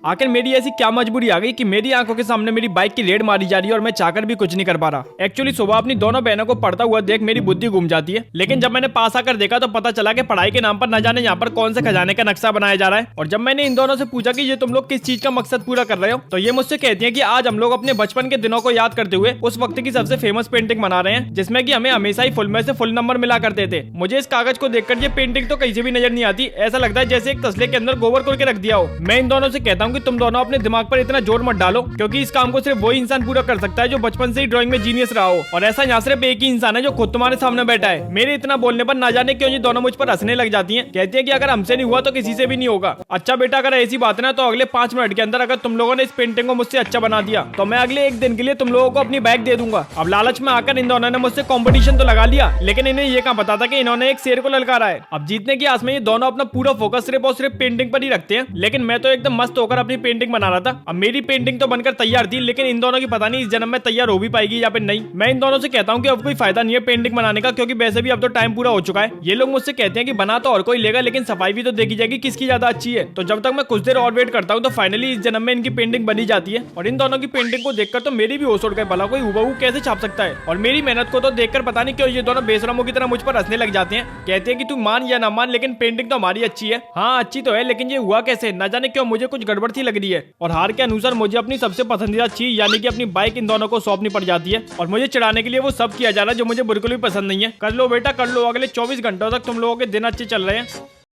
आखिर मेरी ऐसी क्या मजबूरी आ गई कि मेरी आंखों के सामने मेरी बाइक की रेड मारी जा रही है और मैं चाहकर भी कुछ नहीं कर पा रहा। एक्चुअली सुबह अपनी दोनों बहनों को पढ़ता हुआ देख मेरी बुद्धि घूम जाती है, लेकिन जब मैंने पास आकर देखा तो पता चला कि पढ़ाई के नाम पर न जाने यहाँ पर कौन से खजाने का नक्शा बनाया जा रहा है। और जब मैंने इन दोनों से पूछा कि ये तुम लोग किस चीज का मकसद पूरा कर रहे हो, तो ये मुझसे कहती है कि आज हम लोग अपने बचपन के दिनों को याद करते हुए उस वक्त की सबसे फेमस पेंटिंग बना रहे हैं, जिसमें कि हमें हमेशा ही फुल में से फुल नंबर मिला करते थे। मुझे इस कागज को देखकर ये पेंटिंग तो कहीं से भी नजर नहीं आती, ऐसा लगता है जैसे एक तसले के अंदर गोबर करके रख दिया हो। मैं इन दोनों से कहता हूँ कि तुम दोनों अपने दिमाग पर इतना जोर मत डालो, क्योंकि इस काम को सिर्फ वही इंसान पूरा कर सकता है जो बचपन से ही ड्राइंग में जीनियस रहा हो, और ऐसा यहाँ सिर्फ एक ही इंसान है जो खुद तुम्हारे सामने बैठा है। मेरे इतना बोलने पर ना जाने क्यों ये दोनों मुझ पर हंसने लग जाती हैं, कहती है कि अगर हमसे नहीं हुआ तो किसी से भी नहीं होगा। अच्छा बेटा, अगर ऐसी बात है ना तो अगले 5 मिनट के अंदर अगर तुम लोगों ने इस पेंटिंग को मुझसे अच्छा बना दिया तो मैं अगले 1 दिन के लिए तुम लोगों को अपनी बैग दे दूंगा। अब लालच में आकर इन दोनों ने मुझसे कंपटीशन तो लगा लिया, लेकिन इन्हें ये कहाँ पता था कि इन्होंने एक शेर को ललकारा है। अब जीतने की आस में ये दोनों अपना पूरा फोकस सिर्फ और सिर्फ पेंटिंग पर ही रखते हैं, लेकिन मैं तो एकदम मस्त होकर अपनी पेंटिंग बना रहा था। अब मेरी पेंटिंग तो बनकर तैयार थी, लेकिन इन दोनों की पता नहीं इस जन्म में तैयार हो भी पाएगी या फिर नहीं। मैं इन दोनों से कहता हूँ कि अब कोई फायदा नहीं है पेंटिंग बनाने का, क्योंकि वैसे भी अब तो टाइम पूरा हो चुका है। ये लोग मुझसे कहते हैं कि बना तो और कोई लेगा, लेकिन सफाई भी तो देखी जाएगी किसकी ज्यादा अच्छी है। तो जब तक मैं कुछ देर और वेट करता हूँ तो फाइनली इस जन्म में इनकी पेंटिंग बनी जाती है। और इन दोनों की पेंटिंग को देखकर तो मेरी भी होश उड़ गई, भला कोई हुबहू कैसे छाप सकता है। और मेरी मेहनत को तो देखकर पता नहीं क्यों ये दोनों बेशरमों की तरह मुझ पर हंसने लग जाते हैं, कहते हैं कि तू मान या ना मान, लेकिन पेंटिंग तो हमारी अच्छी है। हाँ अच्छी तो है, लेकिन ये हुआ कैसे, न जाने क्यों मुझे कुछ गड़बड़ सी लग रही है। और हार के अनुसार मुझे अपनी सबसे पसंदीदा चीज यानी कि अपनी बाइक इन दोनों को सौंपनी पड़ जाती है, और मुझे चिढ़ाने के लिए वो सब किया जा रहा है जो मुझे बिल्कुल भी पसंद नहीं है। कर लो बेटा कर लो, अगले 24 घंटों तक तुम लोगों के दिन अच्छे चल रहे हैं।